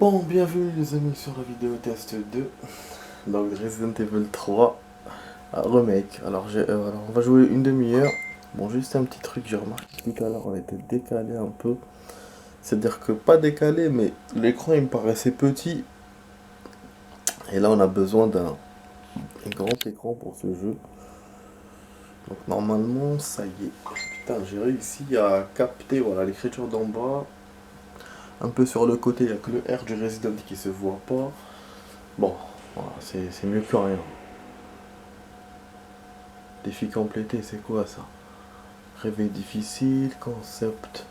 Bon, bienvenue les amis sur la vidéo test 2, donc Resident Evil 3 remake. Alors on va jouer une demi-heure. Bon, juste un petit truc, j'ai remarqué que tout à l'heure on était décalé un peu. C'est-à-dire que pas décalé, mais l'écran il me paraissait petit. Et là on a besoin d'un grand écran pour ce jeu. Donc normalement ça y est. Putain, j'ai réussi à capter voilà l'écriture d'en bas. Un peu sur le côté, il n'y a que le R du Resident qui se voit pas. Bon, voilà, c'est mieux que rien. Défi complété, c'est quoi ça? Réveil difficile, concept.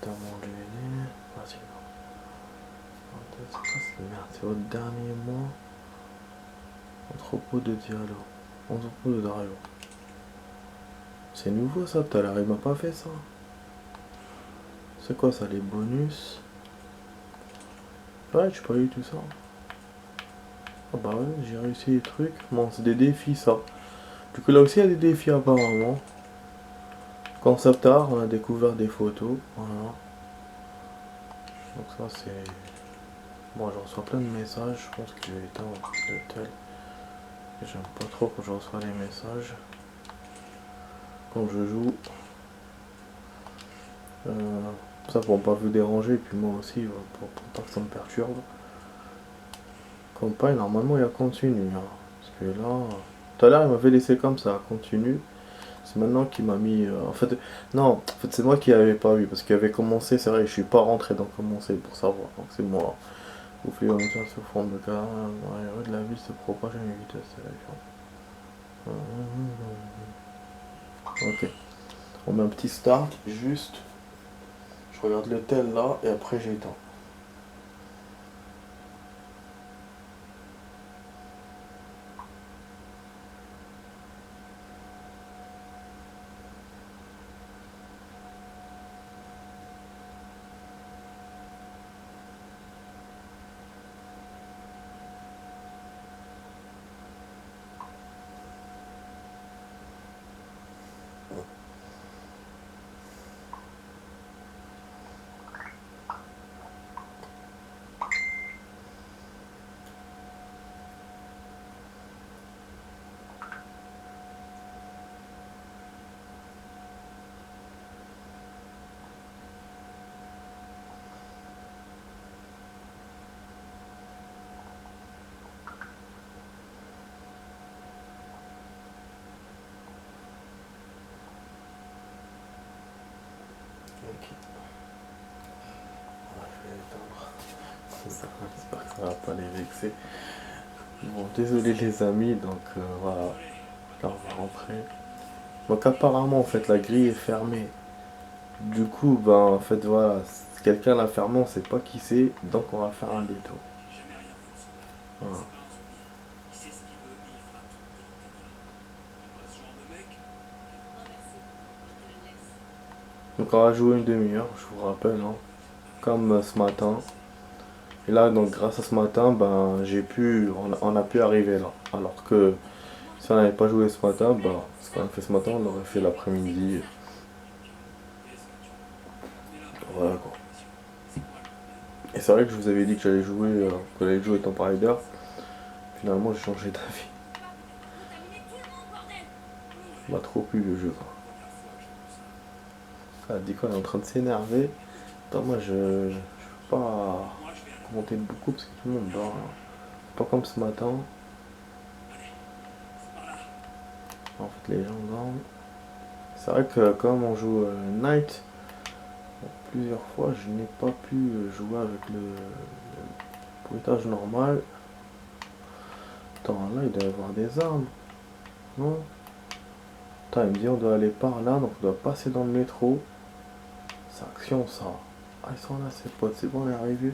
Notamment lumineux. Vas-y, non. C'est quoi cette merde? C'est votre dernier mois. Entrepôt de dialogue. Entrepôt de dialogue. C'est nouveau ça, tout à l'heure, il m'a pas fait ça. C'est quoi ça, les bonus? Ouais, j'ai pas eu tout ça. Ah bah ouais, j'ai réussi les trucs. Bon, c'est des défis ça. Du coup, là aussi, il y a des défis apparemment. Concept art, on a découvert des photos. Voilà. Donc ça, c'est... Bon, je reçois plein de messages. Je pense que je vais éteindre le tel. J'aime pas trop quand je reçois les messages. Quand je joue. Ça pour pas vous déranger. Et puis moi aussi, pour pas que ça me perturbe. Campagne, normalement, il y a continu. Hein. Parce que là... Tout à l'heure, il m'avait laissé comme ça, continu. C'est maintenant qu'il m'a mis... En fait, non, en fait, c'est moi qui avais pas vu. Parce qu'il avait commencé, c'est vrai, je suis pas rentré dans commencer pour savoir. Donc c'est moi. Vous faites en même sous forme de cas. De la ville se propage à une vitesse de la Ok. On met un petit start, juste. Je regarde le tel là, et après j'éteins. Ok. Je vais éteindre. J'espère que ça va pas les vexer. Bon, désolé les amis, donc voilà. Là on va rentrer. Donc apparemment en fait la grille est fermée. Du coup, ben en fait voilà, si quelqu'un l'a fermée, on sait pas qui c'est, donc on va faire un détour. Voilà. Donc on va jouer une demi-heure, je vous rappelle, hein, comme ce matin. Et là, donc grâce à ce matin, ben on a pu arriver là. Alors que si on n'avait pas joué ce matin, ben ce qu'on a fait ce matin, on l'aurait fait l'après-midi. Voilà quoi. Et c'est vrai que je vous avais dit que j'allais jouer, que j'allais jouer Tomb Raider. Finalement, j'ai changé d'avis. Ça m'a trop plu le jeu. Quoi. Ah, dit quoi, elle est en train de s'énerver. Attends, moi je peux pas commenter beaucoup parce que tout le monde dort. Là. Pas comme ce matin. En fait, les gens dorment. C'est vrai que comme on joue Night, plusieurs fois je n'ai pas pu jouer avec le bruitage normal. Attends, là il doit y avoir des armes. Non? Attends, il me dit on doit aller par là, donc on doit passer dans le métro. C'est action ça. Ah, ils sont là, ces potes, c'est bon, on est arrivé.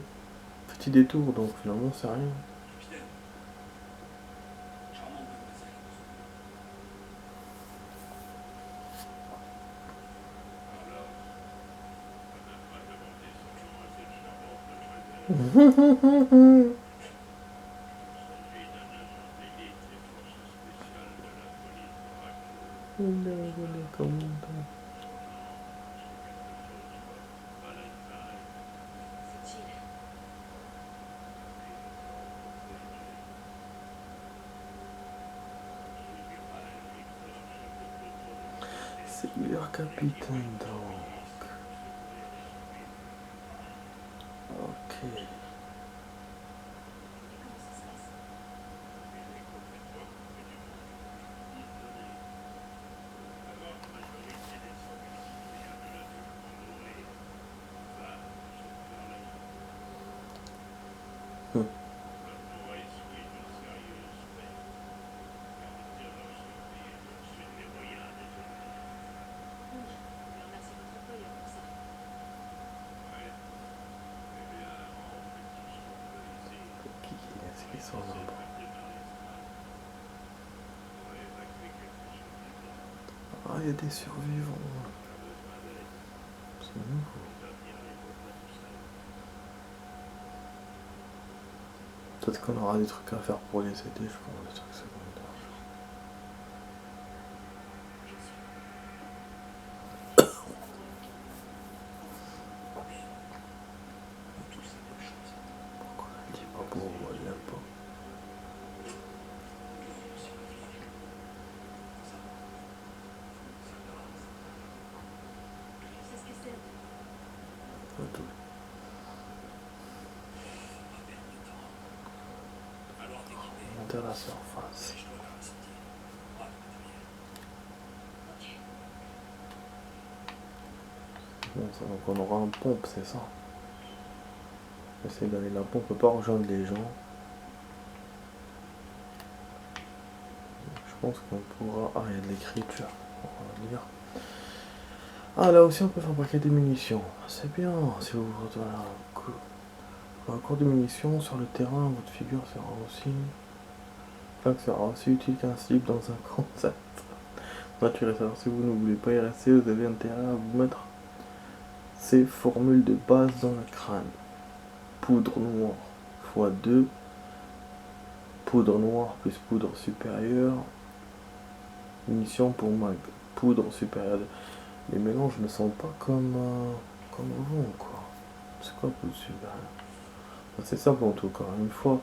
Petit détour, donc finalement c'est rien. C'est leur capitaine donc. Ok. Hmm. Est-ce qu'ils sont là-bas? Ah, il y a des survivants. C'est nouveau. Peut-être qu'on aura des trucs à faire pour les aider, je pense, des trucs secondaires. Pourquoi elle dit pas pour moi, elle l'aime pas. Attends. Monter à la surface. Bon, ça, donc on aura un pompe, c'est ça. Essayer d'aller là-bas, on peut pas rejoindre les gens. Je pense qu'on pourra... Ah, il y a de l'écriture. On va lire. Ah, là aussi on peut fabriquer des munitions. C'est bien. Si vous retournez à un cours de munitions sur le terrain, votre figure sera aussi utile qu'un slip dans un concept. Naturel. Alors si vous ne voulez pas y rester, vous avez intérêt à vous mettre ces formules de base dans le crâne. Poudre noire x2, poudre noire plus poudre supérieure, munitions pour mag, poudre supérieure. Les mélanges ne sont pas comme avant, quoi. C'est quoi poudre supérieure? C'est simple en tout cas. Une fois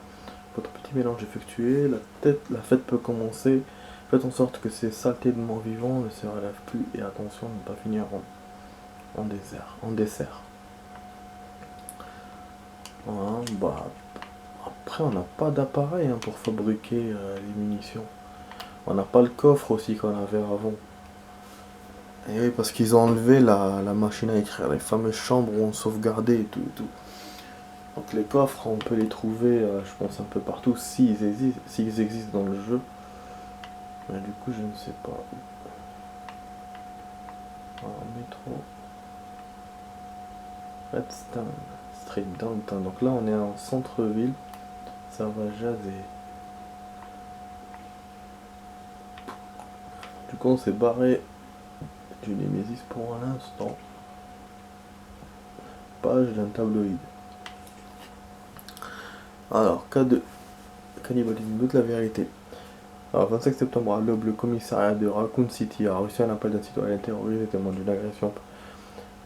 votre petit mélange effectué, la fête peut commencer. Faites en sorte que ces saletés de morts vivants ne se relèvent plus et attention de ne pas finir en dessert. Voilà, bah, après, on n'a pas d'appareil pour fabriquer les munitions. On n'a pas le coffre aussi qu'on avait avant. Et oui, parce qu'ils ont enlevé la machine à écrire, les fameuses chambres où on sauvegardait et tout et tout. Donc les coffres, on peut les trouver, je pense, un peu partout, s'ils existent dans le jeu. Mais du coup, je ne sais pas. Alors, métro. Redstone Street Downtown. Donc là, on est en centre-ville. Ça va jaser. Du coup, on s'est barré du Nemesis pour un instant. Page d'un tabloïd. Alors, cas de cannibalisme, doute la vérité. Alors, 25 septembre à l'aube, le commissariat de Raccoon City a reçu un appel d'un citoyen terrorisé témoin d'une agression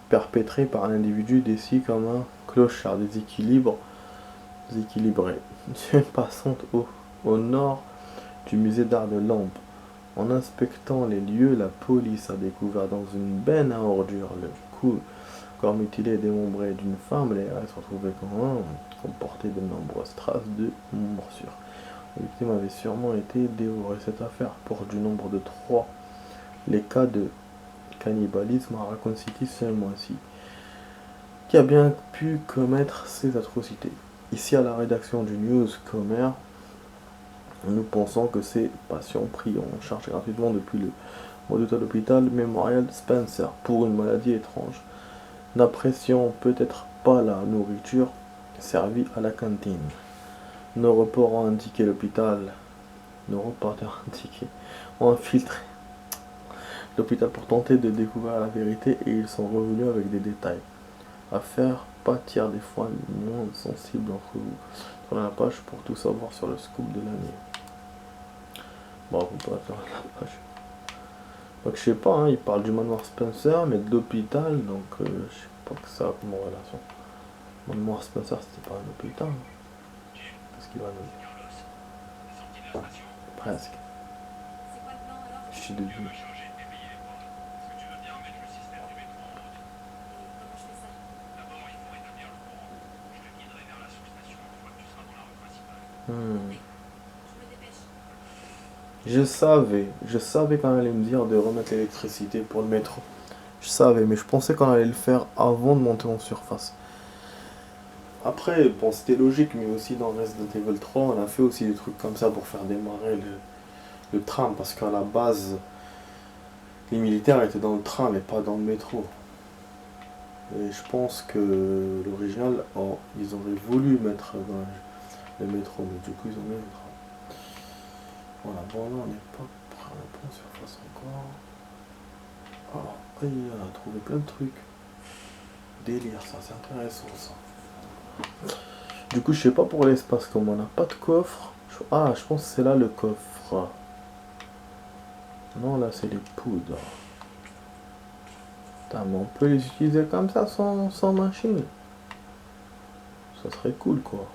perpétrée par un individu décrit comme un clochard déséquilibré. Une passante au nord du musée d'art de Lampe. En inspectant les lieux, la police a découvert dans une benne à ordures le corps mutilé et démembré d'une femme. Les restes retrouvés comportaient de nombreuses traces de morsures. La victime avait sûrement été dévorée. Cette affaire porte du nombre de 3 les cas de cannibalisme à Raccoon City ce mois-ci. Qui a bien pu commettre ces atrocités? Ici à la rédaction du Newscomer, nous pensons que ces patients pris en charge gratuitement depuis le mois d'août à l'hôpital Memorial Spencer pour une maladie étrange, n'apprécions peut-être pas la nourriture servie à la cantine. Nos reporters ont indiqué ont infiltré l'hôpital pour tenter de découvrir la vérité et ils sont revenus avec des détails à faire pâtir des fois les moins sensibles d'entre vous. Sur la page pour tout savoir sur le scoop de l'année. Bon, on peut pas faire la page. Donc je sais pas, il parle du manoir Spencer, mais de l'hôpital, donc je sais pas que ça a comme relation. Manoir Spencer, c'était pas un hôpital. Qu'est-ce qu'il va nous dire? Presque. Je suis devenu. Hmm. Je savais qu'on allait me dire de remettre l'électricité pour le métro. Je savais, mais je pensais qu'on allait le faire avant de monter en surface. Après, bon, c'était logique, mais aussi dans Resident Evil 3, on a fait aussi des trucs comme ça pour faire démarrer le tram, parce qu'à la base, les militaires étaient dans le train, mais pas dans le métro. Et je pense que l'original, oh, ils auraient voulu mettre dans le métro, mais du coup, ils ont mis le train. Voilà, bon, là, on n'est pas prêt à la surface encore. Alors, on a trouvé plein de trucs. Délire, ça, c'est intéressant, ça. Du coup, je sais pas pour l'espace, comme on n'a pas de coffre. Ah, je pense que c'est là le coffre. Non, là, c'est les poudres. Putain, mais on peut les utiliser comme ça, sans machine. Ça serait cool, quoi.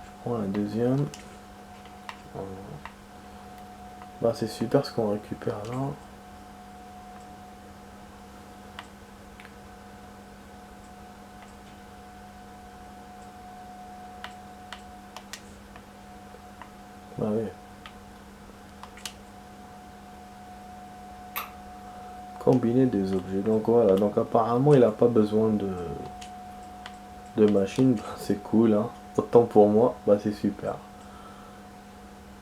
Je prends la deuxième. Bah, c'est super ce qu'on récupère là. Bah oui. Combiner des objets. Donc voilà, donc apparemment il a pas besoin de machine. Bah, c'est cool, hein. Autant pour moi, bah c'est super.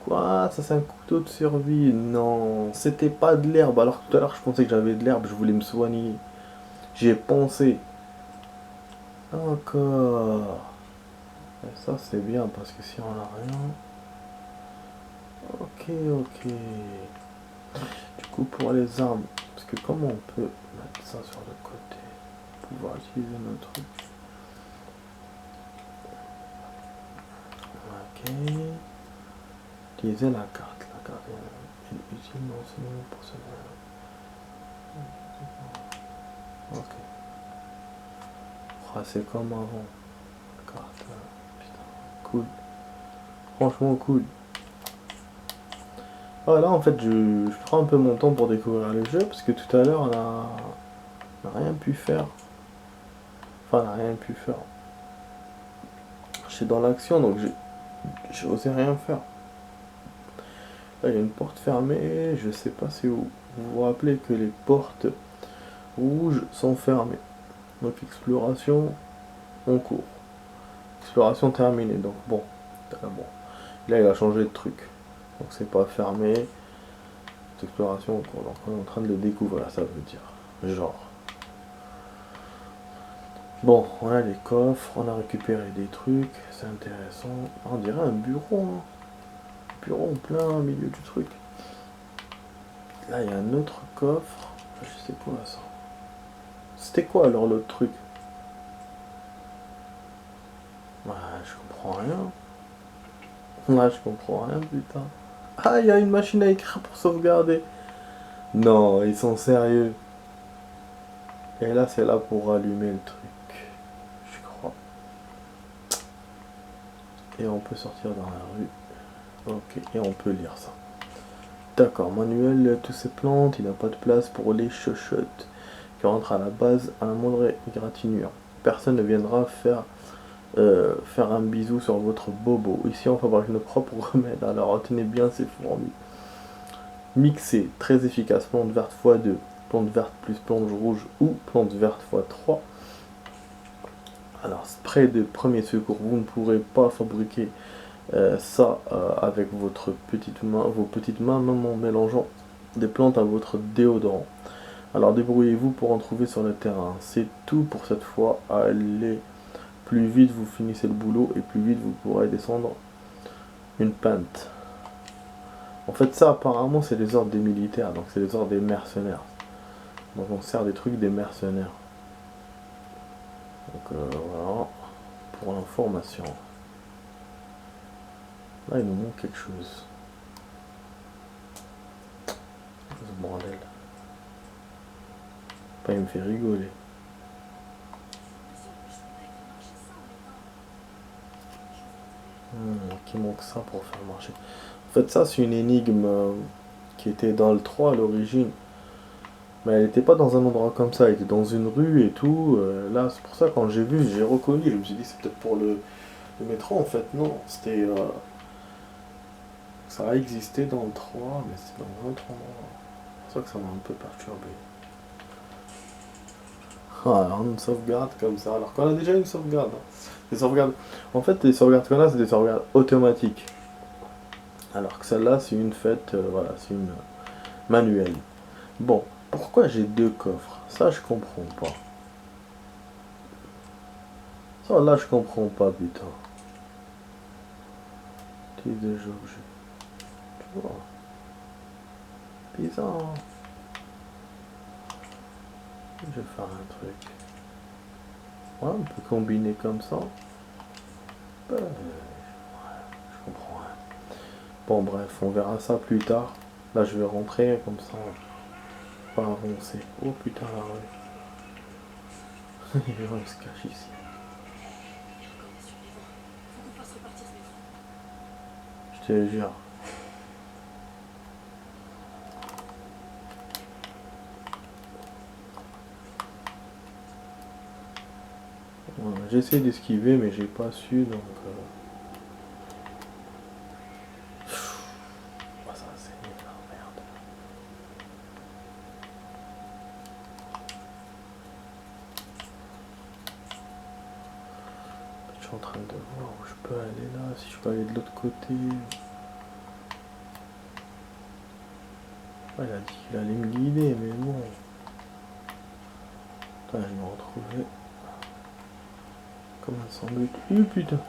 Quoi? Ça c'est un couteau de survie? Non, c'était pas de l'herbe. Alors tout à l'heure je pensais que j'avais de l'herbe, je voulais me soigner. J'y ai pensé. Encore. Et ça c'est bien parce que si on a rien. Ok, ok. Du coup pour les armes, parce que comment on peut mettre ça sur le côté? Pouvoir utiliser notre truc. Ok. Utiliser la carte. La carte est utile non seulement pour ce. Ok. Ah, c'est comme avant. La carte. Putain. Cool. Franchement cool. Ah, là en fait je prends un peu mon temps pour découvrir le jeu parce que tout à l'heure on n'a rien pu faire. Enfin on n'a rien pu faire. J'étais dans l'action donc j'ai osé rien faire. Là il y a une porte fermée, je sais pas c'est où. Vous vous rappelez que les portes rouges sont fermées. Donc exploration en cours. Exploration terminée. Donc bon. Bon. Là il a changé de truc. Donc c'est pas fermé. Exploration en cours. Donc on est en train de le découvrir, ça veut dire. Genre. Bon, on a les coffres, on a récupéré des trucs, c'est intéressant. On dirait un bureau, hein. Bureau en plein milieu du truc. Là, il y a un autre coffre. Je sais quoi ça. C'était quoi alors l'autre truc? Bah, je comprends rien. Là, je comprends rien, putain. Ah, il y a une machine à écrire pour sauvegarder. Non, ils sont sérieux. Et là, c'est là pour allumer le truc. Je crois. Et on peut sortir dans la rue. Ok, et on peut lire ça. D'accord, manuel, tous ces plantes, il n'a pas de place pour les chochottes qui rentrent à la base à la moindre égratignure. Personne ne viendra faire un bisou sur votre bobo. Ici, on fabrique nos propres remèdes, alors retenez bien ces fourmis. Mixer très efficace, plante verte x2, plante verte plus plante rouge ou plante verte x3. Alors, spray de premier secours, vous ne pourrez pas fabriquer ça avec vos petites mains, même en mélangeant des plantes à votre déodorant. Alors débrouillez-vous pour en trouver sur le terrain. C'est tout pour cette fois. Allez, plus vite vous finissez le boulot et plus vite vous pourrez descendre une pente. En fait ça apparemment c'est les ordres des militaires, donc c'est les ordres des mercenaires. Donc on sert des trucs des mercenaires. Donc voilà, pour l'information. Là il nous manque quelque chose. Ce bordel. Pas il me fait rigoler. Qui manque ça pour faire marcher. En fait ça c'est une énigme qui était dans le 3 à l'origine. Mais elle était pas dans un endroit comme ça, elle était dans une rue et tout. Là, c'est pour ça, quand j'ai vu, j'ai reconnu. Je me suis dit, c'est peut-être pour le métro, en fait. Non, c'était. Ça a existé dans le 3, mais c'est dans un autre endroit. C'est pour ça que ça m'a un peu perturbé. Ah, alors une sauvegarde comme ça, alors qu'on a déjà une sauvegarde, hein. Des sauvegardes. En fait, les sauvegardes qu'on a, c'est des sauvegardes automatiques. Alors que celle-là, c'est une faite, voilà, c'est une manuelle. Bon, pourquoi j'ai deux coffres? Ça, je comprends pas. Ça, là, je comprends pas, putain. Type de jeu que j'ai. Tu vois, bizarre, hein. Je vais faire un truc. Ouais, on peut combiner comme ça. Je comprends rien. Bon, bref, on verra ça plus tard. Là, je vais rentrer comme ça. Pas avancer. Oh putain, la rue. Il se cache ici. Je te jure. Voilà, j'essaie d'esquiver, mais j'ai pas su, donc. Oh, ça, c'est la merde. Je suis en train de voir où je peux aller là, si je peux aller de l'autre côté. Ouais, il a dit qu'il allait me guider, mais bon. Putain, je me retrouvais comme un sandwich. Putain.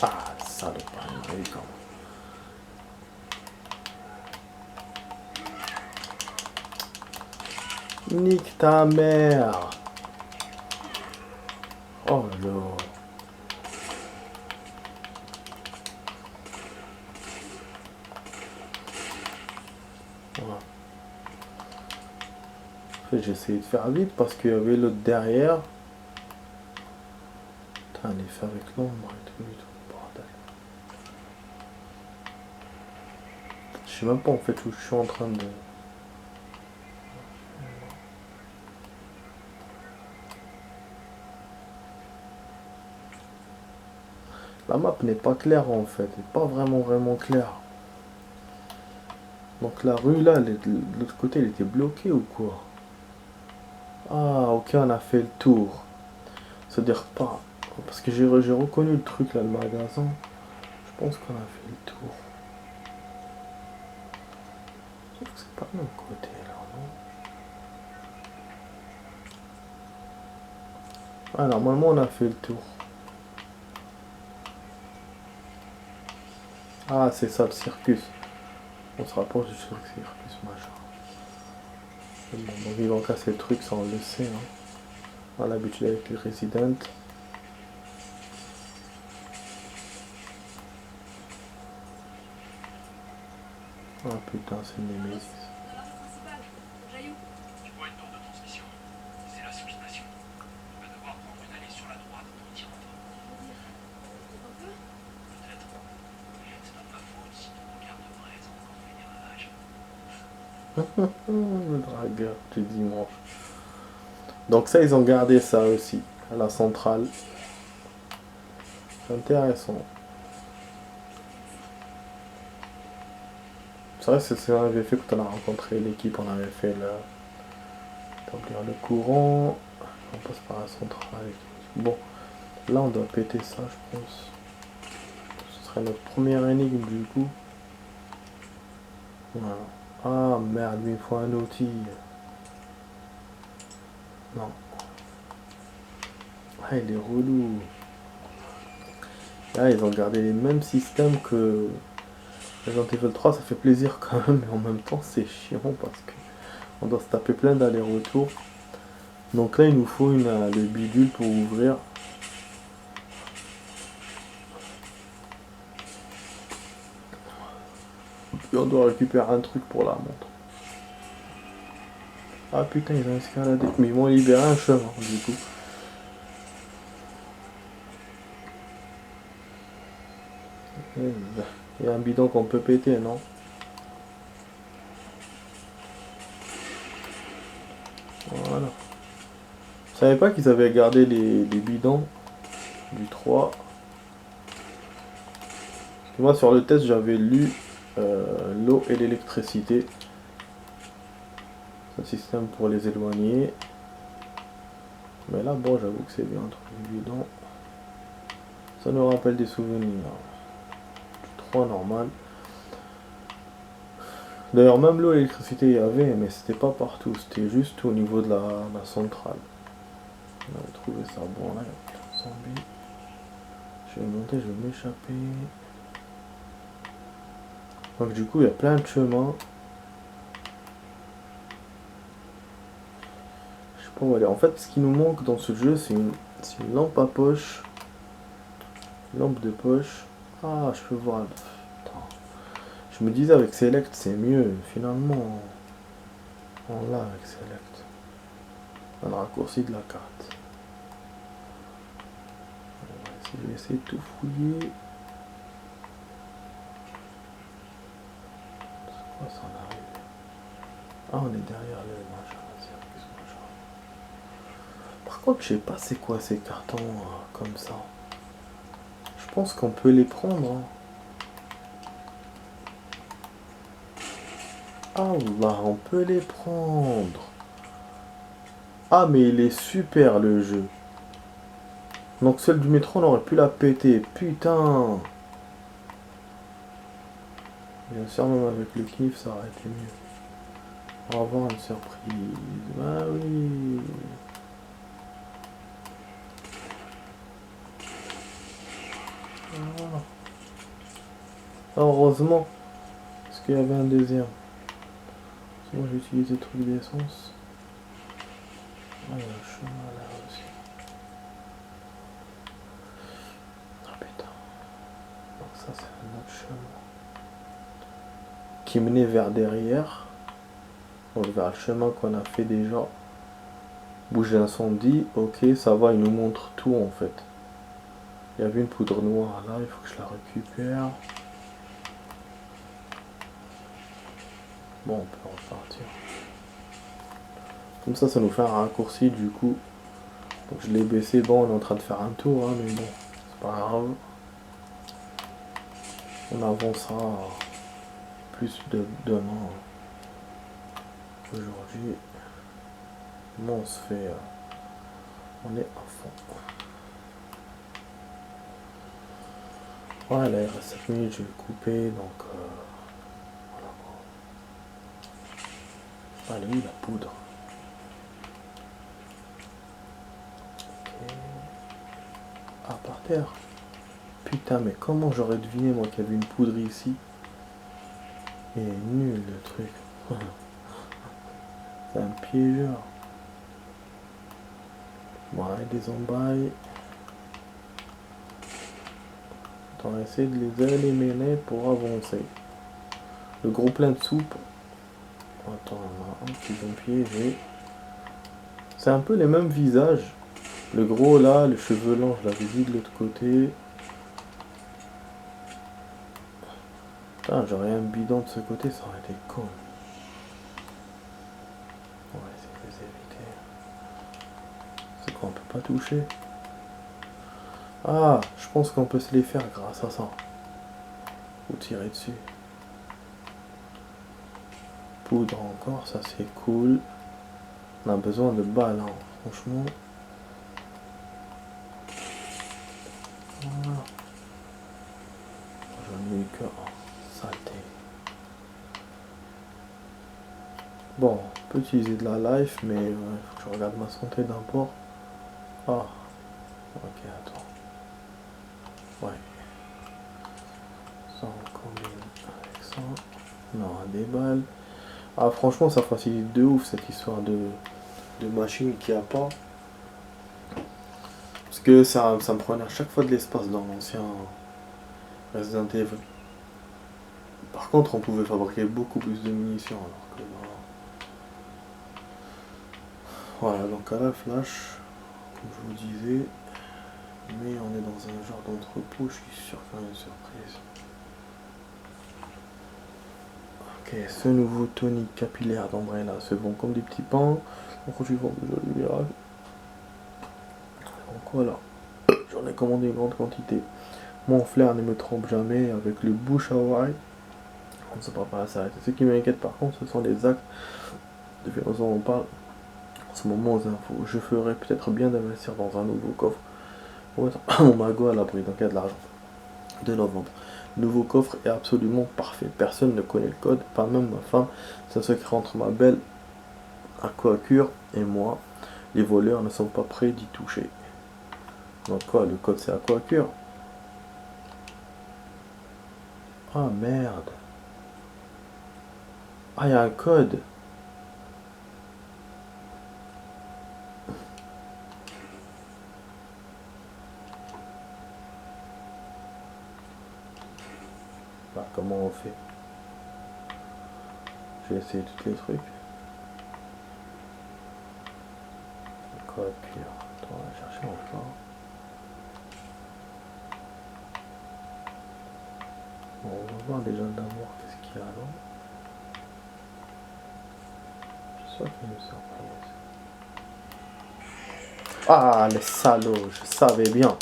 Ah, salopard, il m'a eu quand même. Nique ta mère. Oh là. Voilà. En fait, j'ai essayé de faire vite parce qu'il y avait l'autre derrière. Putain, il est fait avec l'ombre et tout, bordel. Je sais même pas en fait où je suis en train de. La map n'est pas claire en fait, elle n'est pas vraiment claire. Donc la rue là, de l'autre côté, elle était bloquée ou quoi? Ah, ok, on a fait le tour. C'est-à-dire pas. Parce que j'ai reconnu le truc là, le magasin. Je pense qu'on a fait le tour. Sauf que c'est pas de mon côté là, non? Ah, normalement on a fait le tour. Ah, c'est ça le circus. On se rapproche du circus machin. Bon, donc ils vont casser le truc, ça on le sait, hein. On a l'habitude avec les Resident. Ah putain, c'est une Nemesis. Le dragueur du dimanche. Donc ça, ils ont gardé ça aussi, à la centrale. C'est intéressant. C'est vrai que c'est ce qu'on avait fait quand on a rencontré l'équipe, on avait fait le... établir le courant. On passe par la centrale. Bon, là on doit péter ça, je pense. Ce serait notre première énigme du coup. Voilà. Ah merde, il me faut un outil. Non. Ah, il est relou. Là, ils ont gardé les mêmes systèmes que Resident Evil 3, ça fait plaisir quand même, mais en même temps, c'est chiant parce que on doit se taper plein d'allers-retours. Donc là, il nous faut le bidule pour ouvrir. Et on doit récupérer un truc pour la montre. Ah putain, ils ont escaladé. Mais ils m'ont libéré un chemin, du coup. Il y a un bidon qu'on peut péter, non? Je savais pas qu'ils avaient gardé les bidons du 3. Moi sur le test j'avais lu l'eau et l'électricité. C'est un système pour les éloigner. Mais là bon j'avoue que c'est bien entre les bidons. Ça nous rappelle des souvenirs. Du 3 normal. D'ailleurs même l'eau et l'électricité il y avait mais c'était pas partout. C'était juste au niveau de la centrale. On avait trouvé ça bon là. Il y a plein de zombies. Je vais monter, je vais m'échapper. Donc du coup il y a plein de chemins. Je sais pas où aller. En fait ce qui nous manque dans ce jeu c'est une lampe à poche. Une lampe de poche. Ah je peux voir. Attends. Je me disais avec Select c'est mieux. Finalement on l'a avec Select. Un raccourci de la carte. Je vais essayer de tout fouiller. C'est quoi ça en arrive? Ah on est derrière le machin. Par contre je sais pas c'est quoi ces cartons comme ça. Je pense qu'on peut les prendre. Hein. Ah là on peut les prendre. Ah mais il est super le jeu. Donc celle du métro on aurait pu la péter. Putain. Bien sûr même avec le kiff ça aurait été mieux. On va avoir une surprise. Ah oui. Ah. Heureusement. Parce qu'il y avait un deuxième. Sinon j'ai utilisé le truc d'essence. Ah il y a un chemin là aussi. Ah putain. Donc ça c'est un autre chemin. Qui menait vers derrière. Donc vers le chemin qu'on a fait déjà. Bouge d'incendie. Ok ça va, il nous montre tout en fait. Il y avait une poudre noire là, il faut que je la récupère. Bon, on peut repartir. Comme ça nous fait un raccourci du coup. Donc je l'ai baissé, bon on est en train de faire un tour, hein, mais bon, c'est pas grave. On avancera plus demain. Aujourd'hui, bon, on se fait... on est à fond. Ouais, là il reste 7 minutes, je vais couper, donc... voilà. Allez, où la poudre? Ok. Ah, par terre. Putain, mais comment j'aurais deviné, moi, qu'il y avait une poudre ici? Il est nul, le truc. C'est un piégeur. Bon, allez, des embails. On va essayer de les éliminer pour avancer. Le gros plein de soupe. Attends, on a un qu'ils ont piégé. C'est un peu les mêmes visages. Le gros là, les cheveux longs, je l'avais dit de l'autre côté. Putain, j'aurais un bidon de ce côté, ça aurait été con. On va essayer de les éviter. C'est quoi, on peut pas toucher? Ah, je pense qu'on peut se les faire grâce à ça. Ou tirer dessus. Poudre encore, ça c'est cool. On a besoin de balles, hein, franchement. Voilà. J'en ai eu que un. Saleté. Bon, on peut utiliser de la life, mais il faut que je regarde ma santé d'abord. Ah, ok, attends. Ouais. Ça, on combine avec ça. Non, des balles. Ah, franchement, ça facilite de ouf cette histoire de machine qu'il n'y a pas. Parce que ça me prenait à chaque fois de l'espace dans l'ancien Resident Evil. Par contre, on pouvait fabriquer beaucoup plus de munitions alors que là... Voilà, donc à la flash, comme je vous disais, mais on est dans un genre d'entrepôt, je suis sûr qu'il y a une surprise. Ok, ce nouveau tonique capillaire d'Umbrella se vend comme des petits pains. On continue de vendre de jolis mirages. voilà, j'en ai commandé une grande quantité. Mon flair ne me trompe jamais avec le bouche à oreille. On ne sait pas à s'arrêter. Ce qui m'inquiète par contre, ce sont les actes de financement. On parle en ce moment aux infos. Je ferais peut-être bien d'investir dans un nouveau coffre pour mettre mon magot à l'abri dans le cas de l'argent. De novembre. Le nouveau coffre est absolument parfait. Personne ne connaît le code, pas même ma femme. C'est un secret entre ma belle Aquacure et moi. Les voleurs ne sont pas prêts d'y toucher. Donc quoi, le code c'est Aquacure? Ah merde. Ah, il y a un code. Bah, comment on fait? J'ai essayé tous les trucs. Aquacure. Attends, on va chercher encore. Bon, on va voir déjà d'abord qu'est-ce qu'il y a là. Je suis sûr qu'il y a une surprise. Ah, les salauds, je savais bien.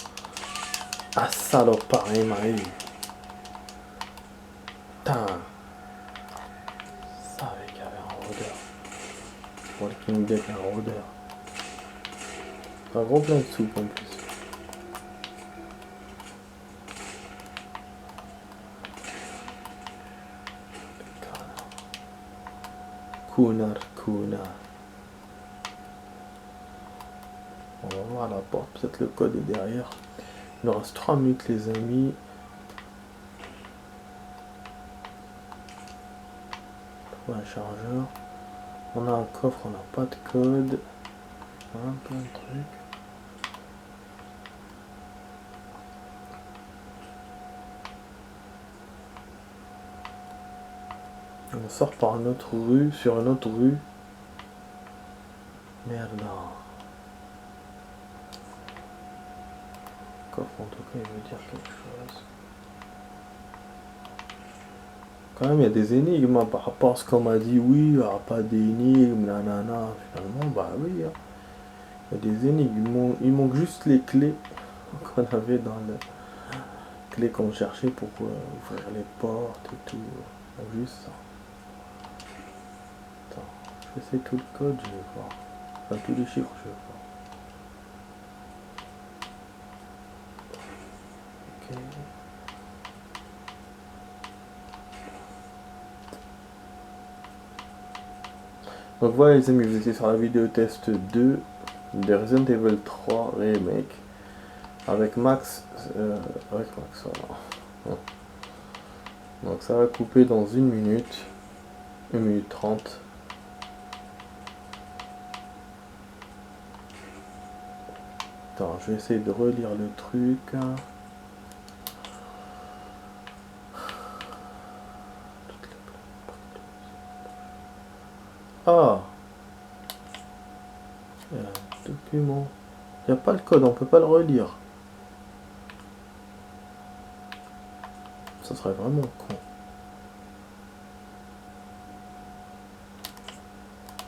Ah, salopard, il m'a eu. Putain. Je savais qu'il y avait un rôdeur. Walking Dead, un rôdeur. Un gros plein de soupe en plus. Kunar. On va voir la porte, peut-être le code est derrière. Il nous reste 3 minutes les amis. Trouver un chargeur. On a un coffre, on n'a pas de code. Voilà, plein de trucs. On sort par une autre rue, sur une autre rue. Merde. Coffre en tout cas il veut dire quelque chose. Quand même il y a des énigmes par rapport à ce qu'on m'a dit. Oui, il n'y aura pas d'énigmes, nanana. Finalement bah oui. Hein. Il y a des énigmes. Il manque juste les clés qu'on avait dans le clés qu'on cherchait pour ouvrir les portes et tout. Juste ça. Attends, je sais tout le code, je vais voir. Enfin tous les chiffres, je vais voir. Ok. Donc voilà les amis, vous étiez sur la vidéo test 2 de Resident Evil 3 Remake avec Max, voilà. Donc ça va couper dans 1 minute, 1 minute 30. Attends, je vais essayer de relire le truc. Ah, il y a un document. Il n'y a pas le code, on peut pas le relire. Ça serait vraiment con.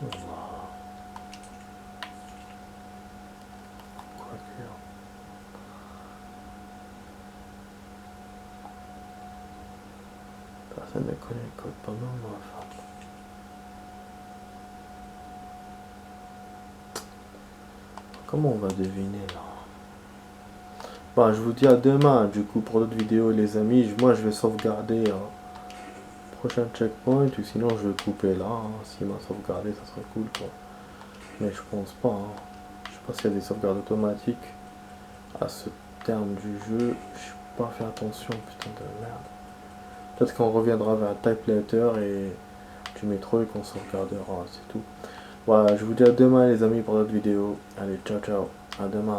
Voilà. Quoique. Personne ne connaît le code, pas même ma femme. Comment on va deviner là? Bah, je vous dis à demain du coup pour d'autres vidéos les amis. Moi je vais sauvegarder prochain checkpoint ou sinon je vais couper là. S'il m'a sauvegardé ça serait cool quoi. Mais je pense pas. Je sais pas s'il y a des sauvegardes automatiques à ce terme du jeu. Je n'ai pas fait attention, putain de merde. Peut-être qu'on reviendra vers Type Later et du métro et qu'on sauvegardera, c'est tout. Voilà, je vous dis à demain les amis pour d'autres vidéos. Allez, ciao ciao, à demain.